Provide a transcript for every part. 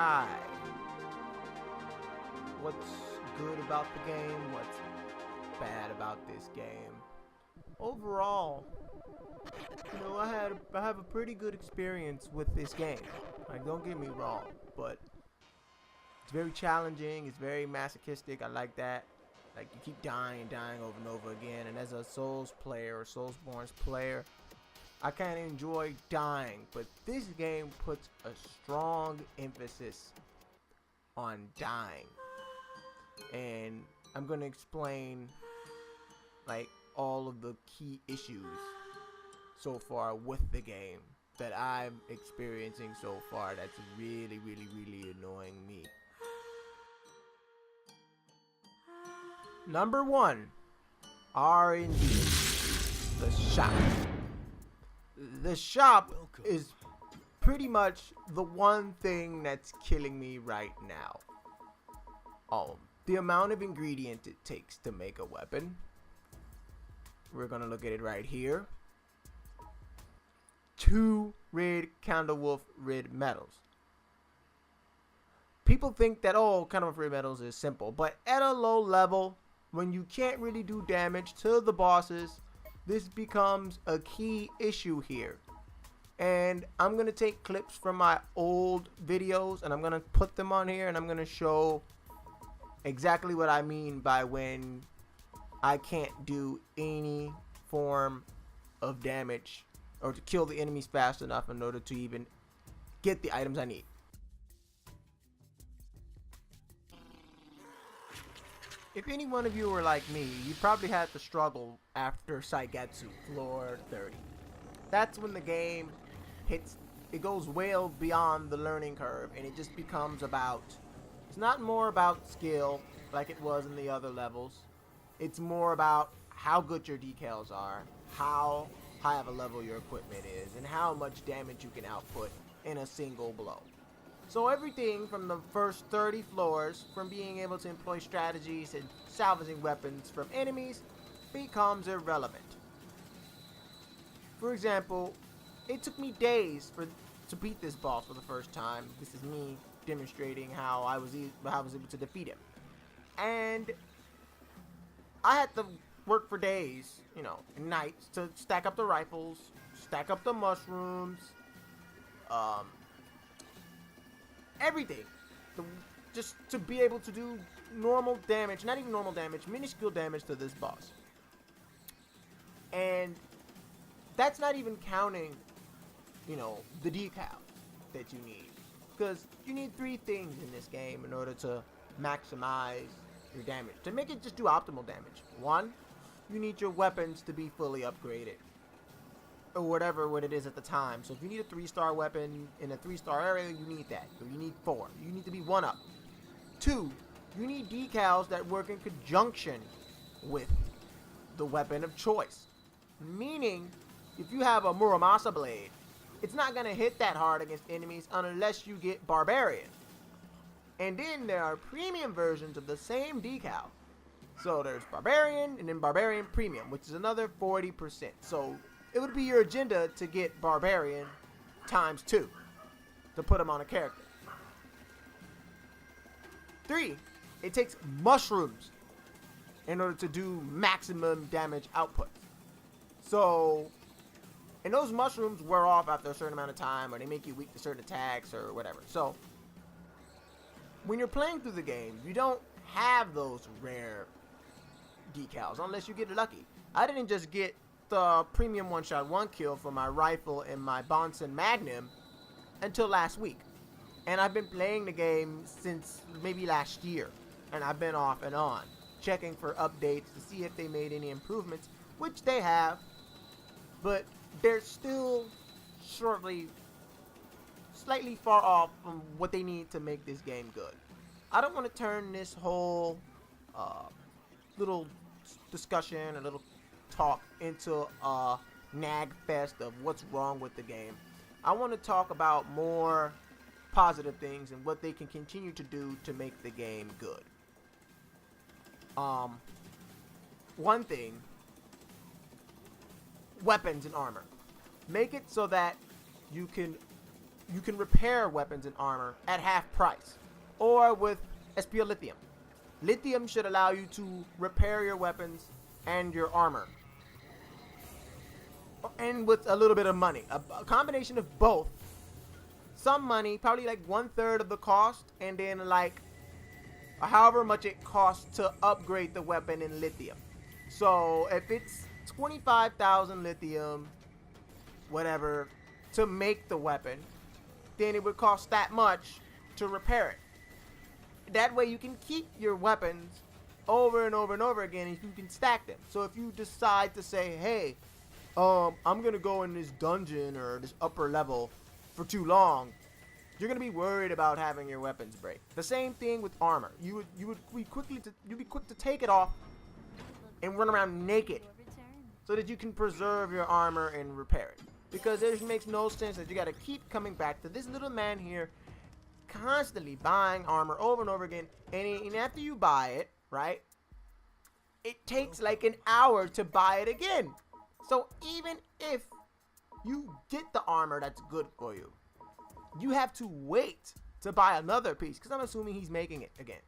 Alright. What's good about the game? What's bad about this game? Overall, I have a pretty good experience with this game. Like, don't get me wrong, but it's very challenging, it's very masochistic. I like that. Like, you keep dying over and over again, and as a Souls player or Soulsborne player, I kind of enjoy dying, but this game puts a strong emphasis on dying. And I'm going to explain like all of the key issues so far with the game that I'm experiencing so far that's really annoying me. Number 1, R&D, the shop. The shop is pretty much the one thing that's killing me right now. The amount of ingredient it takes to make a weapon. We're gonna look at it right here. 2 red Candlewolf red metals. People think that Candlewolf red metals is simple, but at a low level, when you can't really do damage to the bosses, this becomes a key issue here. And I'm gonna take clips from my old videos and I'm gonna put them on here, and I'm gonna show exactly what I mean by when I can't do any form of damage or to kill the enemies fast enough in order to even get the items I need. If any one of you are like me, you probably had to struggle after Saigetsu floor 30. That's when the game it goes well beyond the learning curve, and it just becomes about, it's not more about skill like it was in the other levels. It's more about how good your decals are, how high of a level your equipment is, and how much damage you can output in a single blow. So everything from the first 30 floors, from being able to employ strategies and salvaging weapons from enemies, becomes irrelevant. For example, it took me days to beat this boss for the first time. This is me demonstrating how I was able to defeat him. And I had to work for days, and nights to stack up the rifles, stack up the mushrooms, everything. Just to be able to do normal damage, not even normal damage, minuscule damage to this boss. And that's not even counting, the decal that you need. Because you need 3 things in this game in order to maximize your damage, to make it just do optimal damage. 1, you need your weapons to be fully upgraded, or whatever it is at the time. So if you need a 3-star weapon in a 3-star area, you need that. So you need 4. You need to be 1 up. 2, you need decals that work in conjunction with the weapon of choice. Meaning, if you have a Muramasa blade, it's not going to hit that hard against enemies unless you get Barbarian. And then there are premium versions of the same decal. So there's Barbarian and then Barbarian Premium, which is another 40%. So it would be your agenda to get Barbarian times 2 to put him on a character. 3, it takes mushrooms in order to do maximum damage output. So, and those mushrooms wear off after a certain amount of time, or they make you weak to certain attacks or whatever. So, when you're playing through the game, you don't have those rare decals unless you get lucky. I didn't just get the premium one-shot 1 kill for my rifle and my Bonson Magnum until last week. And I've been playing the game since maybe last year. And I've been off and on, checking for updates to see if they made any improvements, which they have. But they're still slightly far off from what they need to make this game good. I don't want to turn this whole little discussion, a little talk into a nag fest of what's wrong with the game. I want to talk about more positive things and what they can continue to do to make the game good. One thing, weapons and armor. Make it so that you can you can repair weapons and armor at half price, or with SPL Lithium. Lithium should allow you to repair your weapons and your armor, and with a little bit of money, a combination of both. Some money, probably like 1/3 of the cost, and then like however much it costs to upgrade the weapon in lithium. So if it's 25,000 lithium, whatever, to make the weapon, then it would cost that much to repair it. That way you can keep your weapons over and over and over again, and you can stack them. So if you decide to say, hey, I'm gonna go in this dungeon or this upper level for too long, you're gonna be worried about having your weapons break. The same thing with armor. You'd be quick to take it off and run around naked, so that you can preserve your armor and repair it. Because it makes no sense that you gotta keep coming back to this little man here, constantly buying armor over and over again, and after you buy it, right, it takes like an hour to buy it again. So even if you get the armor that's good for you, you have to wait to buy another piece, because I'm assuming he's making it again.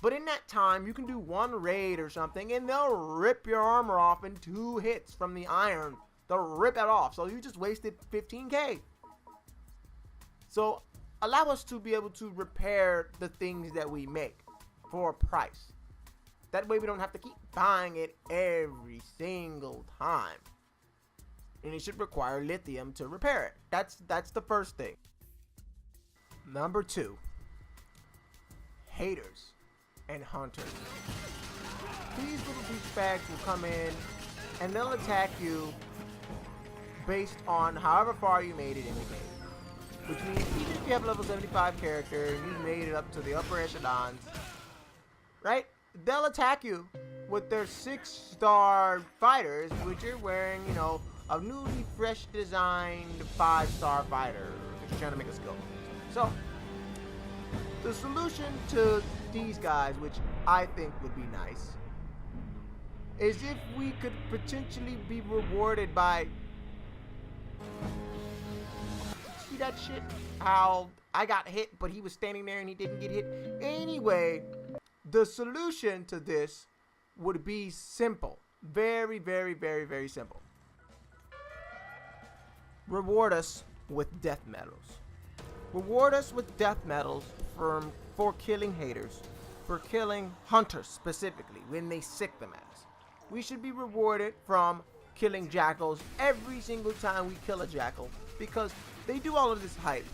But in that time, you can do one raid or something, and they'll rip your armor off in 2 hits from the iron. They'll rip it off, so you just wasted 15k. So allow us to be able to repair the things that we make for a price. That way we don't have to keep buying it every single time. And it should require lithium to repair it. That's the first thing. Number 2, haters and hunters. These little douchebags will come in and they'll attack you based on however far you made it in the game. Which means even if you have a level 75 character and you made it up to the upper echelons, right? They'll attack you with their 6-star fighters, which are wearing, you know, a newly fresh designed 5-star fighter, which is trying to make us go. So the solution to these guys, which I think would be nice, is if we could potentially be rewarded by, see that shit? How I got hit, but he was standing there and he didn't get hit. Anyway, the solution to this would be simple. Very, very, very, very simple. Reward us with death medals. Reward us with death medals for killing haters, for killing hunters specifically when they sick them at us. We should be rewarded from killing jackals every single time we kill a jackal, because they do all of this hype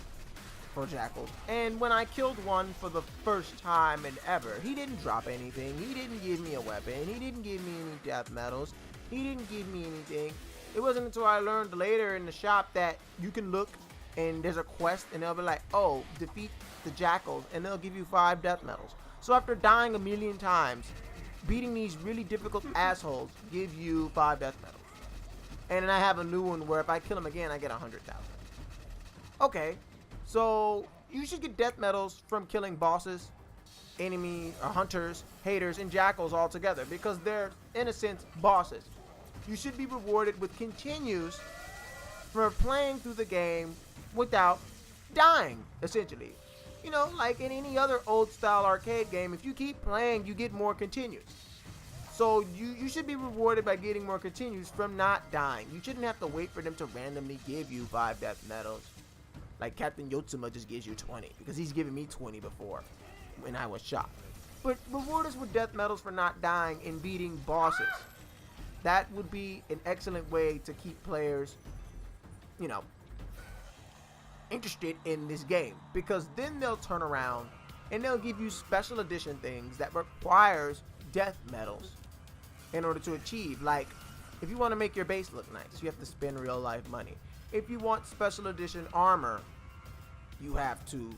for jackals. And when I killed one for the first time and ever, he didn't drop anything. He didn't give me a weapon. He didn't give me any death medals. He didn't give me anything. It wasn't until I learned later in the shop that you can look and there's a quest and they'll be like, oh, defeat the jackals, and they'll give you 5 death medals. So after dying a million times, beating these really difficult assholes give you 5 death medals. And then I have a new one where if I kill them again, I get 100,000. Okay, so you should get death medals from killing bosses, enemies, or hunters, haters, and jackals all together, because they're, in a sense, bosses. You should be rewarded with continues for playing through the game without dying, essentially. You know, like in any other old style arcade game, if you keep playing, you get more continues. So you should be rewarded by getting more continues from not dying. You shouldn't have to wait for them to randomly give you 5 death medals. Like Captain Yotsuma just gives you 20, because he's given me 20 before when I was shot. But reward us with death medals for not dying and beating bosses. That would be an excellent way to keep players, you know, interested in this game, because then they'll turn around and they'll give you special edition things that requires death medals in order to achieve. Like, if you want to make your base look nice, you have to spend real life money. If you want special edition armor, you have to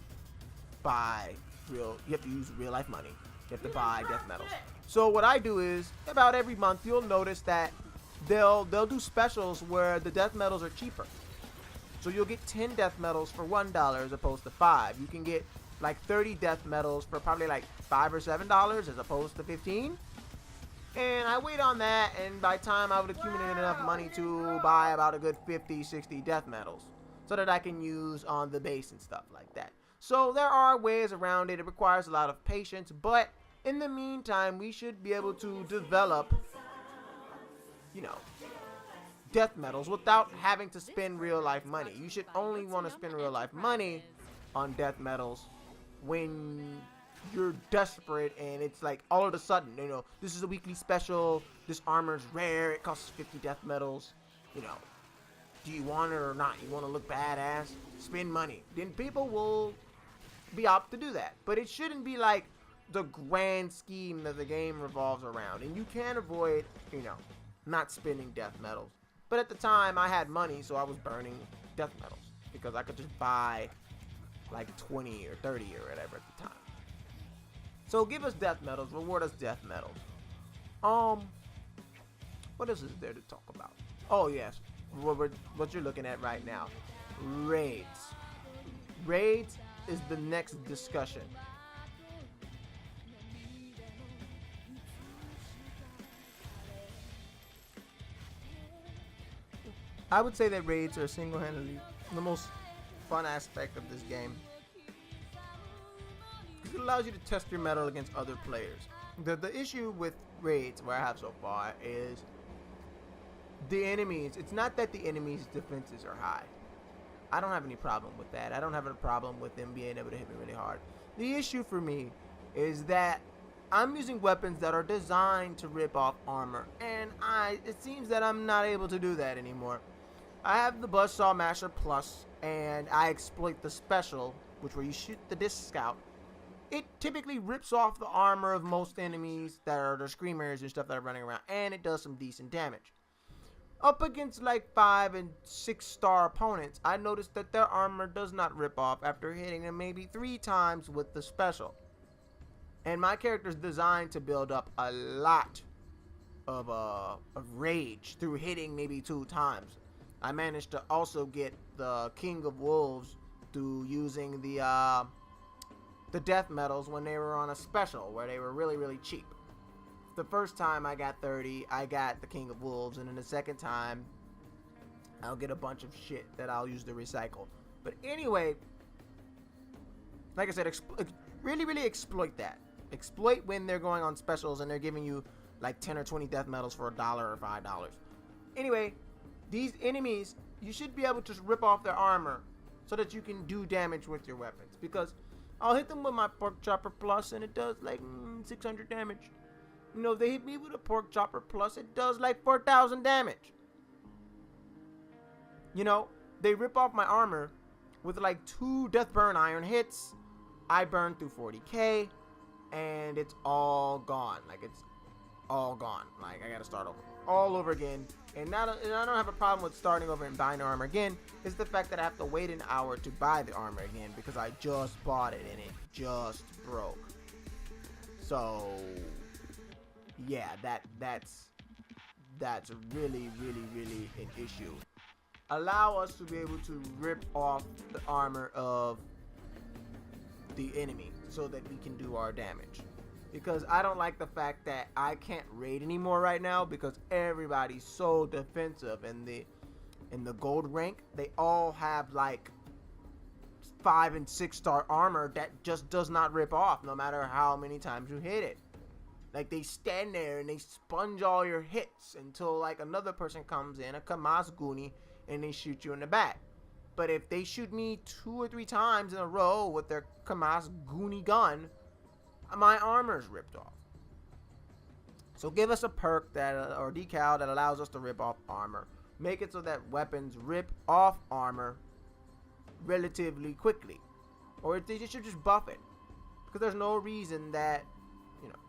use real life money. You have to buy death medals. So what I do is, about every month, you'll notice that they'll do specials where the death medals are cheaper. So you'll get 10 death medals for $1 as opposed to 5. You can get like 30 death medals for probably like $5 or $7 as opposed to 15. And I wait on that, and by the time I would accumulate enough money to buy about a good 50, 60 death medals. so that I can use on the base and stuff like that. So there are ways around it. It requires a lot of patience, but in the meantime, we should be able to develop, you know, death medals without having to spend real life money. You should only want to spend real life money on death medals when you're desperate and it's like all of a sudden, you know, this is a weekly special, this armor's rare, it costs 50 death medals, you know, do you want it or not? You want to look badass? Spend money. Then people will be apt to do that. But it shouldn't be like the grand scheme that the game revolves around. And you can avoid, you know, not spending death medals. But at the time, I had money, so I was burning death medals because I could just buy like 20 or 30 or whatever at the time. So give us death medals, reward us death medals. What else is there to talk about? Oh yes, what you're looking at right now, raids. Raids is the next discussion. I would say that raids are single-handedly the most fun aspect of this game. It allows you to test your mettle against other players. The issue with raids, where I have so far, is the enemies. It's not that the enemies' defenses are high. I don't have any problem with that. I don't have a problem with them being able to hit me really hard. The issue for me is that I'm using weapons that are designed to rip off armor, and it seems that I'm not able to do that anymore. I have the Buzzsaw Masher Plus, and I exploit the special, which where you shoot the disc scout. It typically rips off the armor of most enemies that are the screamers and stuff that are running around, and it does some decent damage. Up against like 5 and 6 star opponents, I noticed that their armor does not rip off after hitting them maybe 3 times with the special. And my character's designed to build up a lot of rage through hitting maybe 2 times. I managed to also get the King of Wolves through using the death medals when they were on a special where they were really, really cheap. The first time I got 30, I got the King of Wolves, and then the second time I'll get a bunch of shit that I'll use to recycle. But anyway, like I said, really exploit that. Exploit when they're going on specials and they're giving you like 10 or 20 death medals for $1 or $5. Anyway, these enemies, you should be able to rip off their armor so that you can do damage with your weapons. Because I'll hit them with my Pork Chopper Plus and it does like 600 damage. You know, if they hit me with a Pork Chopper Plus, it does like 4,000 damage. You know, they rip off my armor with like 2 Death Burn Iron hits. I burn through 40k, and it's all gone. Like, it's all gone. Like, I gotta start over. All over again. And I don't have a problem with starting over and buying the armor again. It's the fact that I have to wait an hour to buy the armor again because I just bought it and it just broke. So yeah, that's really an issue. Allow us to be able to rip off the armor of the enemy so that we can do our damage. Because I don't like the fact that I can't raid anymore right now because everybody's so defensive. In the gold rank, they all have like 5 and 6 star armor that just does not rip off no matter how many times you hit it. Like, they stand there and they sponge all your hits until like another person comes in, a Kamaz Goonie, and they shoot you in the back. But if they shoot me 2 or 3 times in a row with their Kamaz Goonie gun, my armor's ripped off. So give us a perk that or decal that allows us to rip off armor. Make it so that weapons rip off armor relatively quickly, or they should just buff it. Because there's no reason that, you know,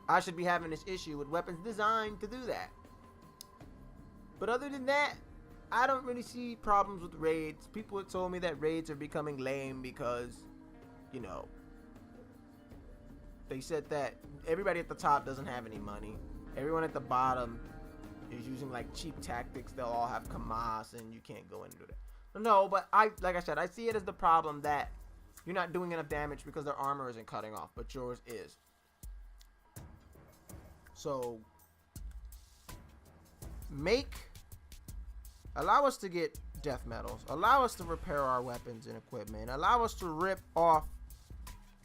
I should be having this issue with weapons designed to do that. But other than that, I don't really see problems with raids. People have told me that raids are becoming lame because, you know, they said that everybody at the top doesn't have any money. Everyone at the bottom is using like cheap tactics. They'll all have Kamaz and you can't go into that. No, but like I said, I see it as the problem that you're not doing enough damage because their armor isn't cutting off, but yours is. So allow us to get death metals, allow us to repair our weapons and equipment, allow us to rip off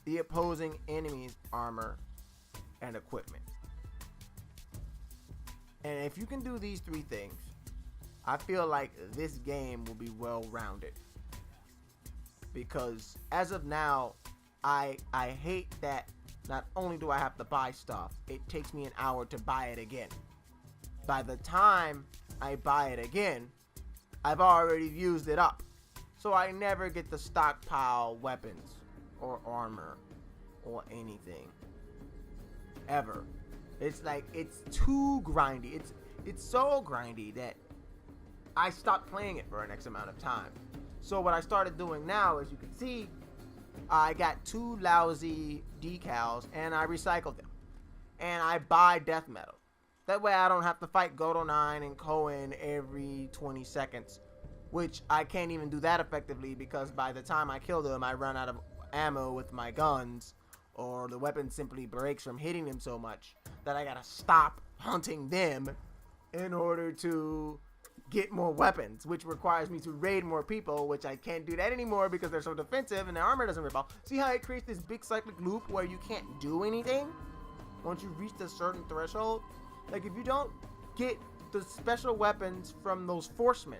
the opposing enemy's armor and equipment. And if you can do these three things, I feel like this game will be well-rounded. Because as of now, I hate that not only do I have to buy stuff, it takes me an hour to buy it again. By the time I buy it again, I've already used it up. So I never get to stockpile weapons or armor or anything. Ever. It's like, it's too grindy. It's so grindy that I stopped playing it for an X amount of time. So what I started doing now, as you can see, I got 2 lousy decals and I recycled them. And I buy death metal. That way I don't have to fight Goto 9 and Cohen every 20 seconds. Which I can't even do that effectively because by the time I kill them, I run out of ammo with my guns. Or the weapon simply breaks from hitting them so much that I gotta stop hunting them in order to get more weapons, which requires me to raid more people, which I can't do that anymore because they're so defensive and their armor doesn't rip off. See how it creates this big cyclic loop where you can't do anything once you reach a certain threshold? Like if you don't get the special weapons from those forcemen,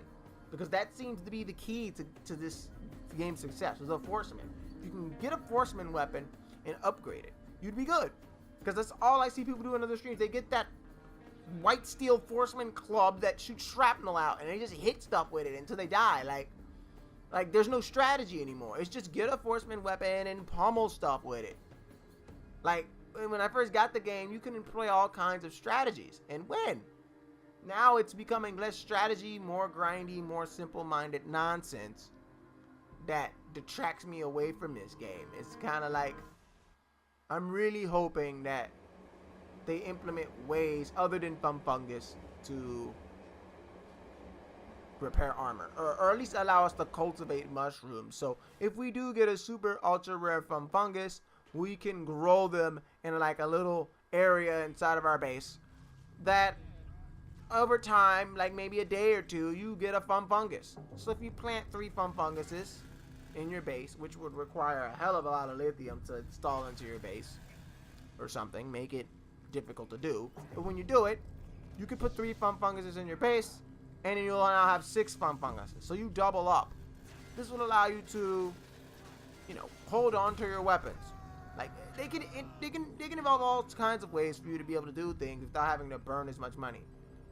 because that seems to be the key to this game's success, is a forceman. If you can get a forceman weapon and upgrade it, you'd be good. Because that's all I see people do in other streams. They get that white steel forceman club that shoots shrapnel out and they just hit stuff with it until they die. Like there's no strategy anymore. It's just get a forceman weapon and pummel stuff with it. Like when I first got the game, you can employ all kinds of strategies and win. Now it's becoming less strategy, more grindy, more simple-minded nonsense that detracts me away from this game. It's kind of like I'm really hoping that they implement ways other than fungus to repair armor, or at least allow us to cultivate mushrooms. So if we do get a super ultra rare fungus, we can grow them in like a little area inside of our base that over time, like maybe a day or two, you get a fungus. So if you plant 3 funguses in your base, which would require a hell of a lot of lithium to install into your base or something, make it difficult to do, but when you do it, you can put 3 funguses in your base and then you'll now have 6 funguses, so you double up. This will allow you to, you know, hold on to your weapons. Like they can evolve all kinds of ways for you to be able to do things without having to burn as much money,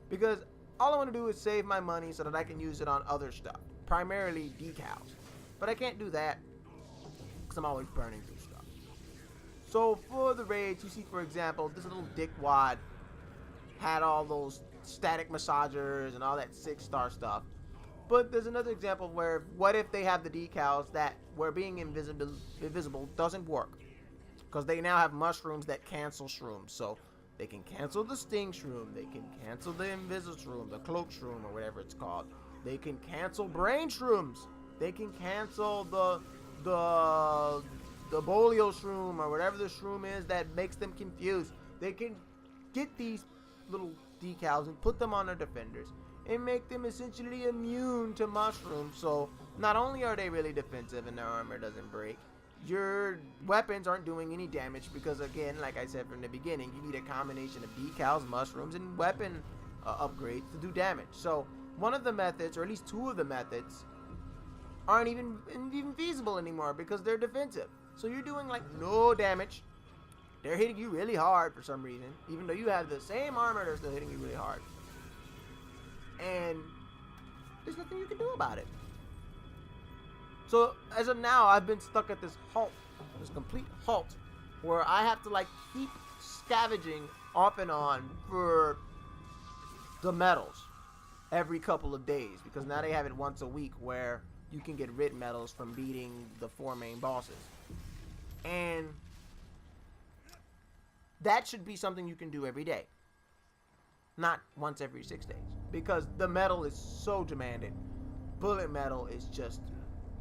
because all I want to do is save my money so that I can use it on other stuff, primarily decals. But I can't do that because I'm always burning through stuff. So for the raids, you see, for example, this little dickwad had all those static massagers and all that 6-star stuff. But there's another example where, what if they have the decals that where being invisible doesn't work? Because they now have mushrooms that cancel shrooms. So they can cancel the sting shroom, they can cancel the invisible shroom, the cloak shroom, or whatever it's called. They can cancel brain shrooms. They can cancel the bolio shroom or whatever the shroom is that makes them confused. They can get these little decals and put them on their defenders and make them essentially immune to mushrooms. So not only are they really defensive and their armor doesn't break, your weapons aren't doing any damage because, again, like I said from the beginning, you need a combination of decals, mushrooms, and weapon upgrades to do damage. So one of the methods, or at least 2 of the methods, aren't even feasible anymore because they're defensive. So you're doing like no damage. They're hitting you really hard for some reason, even though you have the same armor. They're still hitting you really hard, and there's nothing you can do about it. So as of now, I've been stuck at this halt, this complete halt, where I have to like keep scavenging off and on for the medals every couple of days, because now they have it once a week where you can get rid medals from beating the 4 main bosses. And that should be something you can do every day, not once every 6 days, because the metal is so demanded. Bullet metal is just,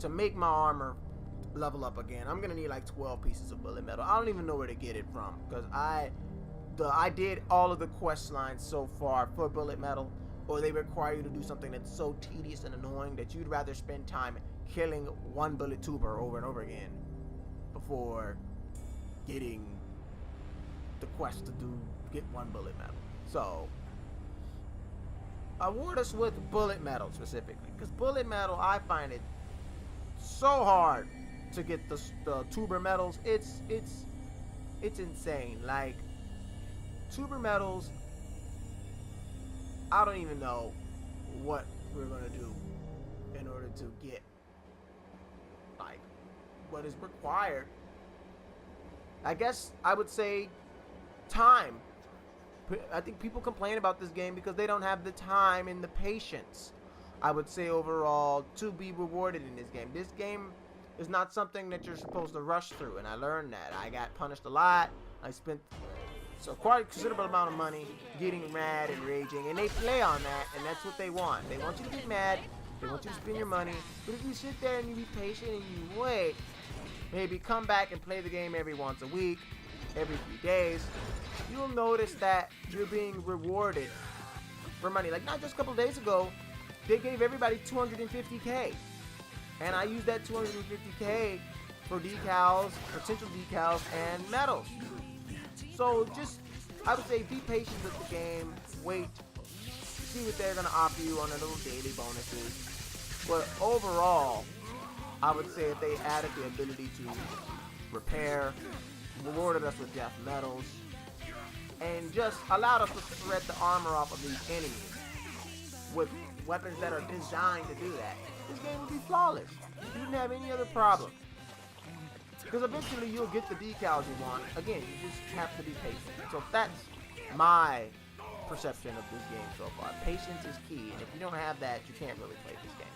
to make my armor level up again, I'm gonna need like 12 pieces of bullet metal. I don't even know where to get it from, because I did all of the quest lines so far for bullet metal, or they require you to do something that's so tedious and annoying that you'd rather spend time killing one bullet tuber over and over again before getting the quest to get one bullet medal. So award us with bullet medal specifically, because bullet medal, I find it so hard to get the tuber medals. It's insane. Like, tuber medals, I don't even know what we're gonna do in order to get, like, what is required. I guess I would say time. I think people complain about this game because they don't have the time and the patience, I would say, overall, to be rewarded in this game. This game is not something that you're supposed to rush through, and I learned that. I got punished a lot. I spent quite a considerable amount of money getting mad and raging, and they play on that, and that's what they want. They want you to get mad. They want you to spend your money. But if you sit there and you be patient and you wait, maybe come back and play the game every once a week, every few days, you'll notice that you're being rewarded for money. Like, not just a couple days ago, they gave everybody 250K, and I used that 250K for decals, potential decals, and medals. So just, I would say, be patient with the game, wait, see what they're gonna offer you on the little daily bonuses. But overall, I would say that they added the ability to repair, rewarded us with death medals, and just allowed us to shred the armor off of these enemies with weapons that are designed to do that. This game would be flawless. You wouldn't have any other problem. Because eventually you'll get the decals you want. Again, you just have to be patient. So that's my perception of this game so far. Patience is key, and if you don't have that, you can't really play this game.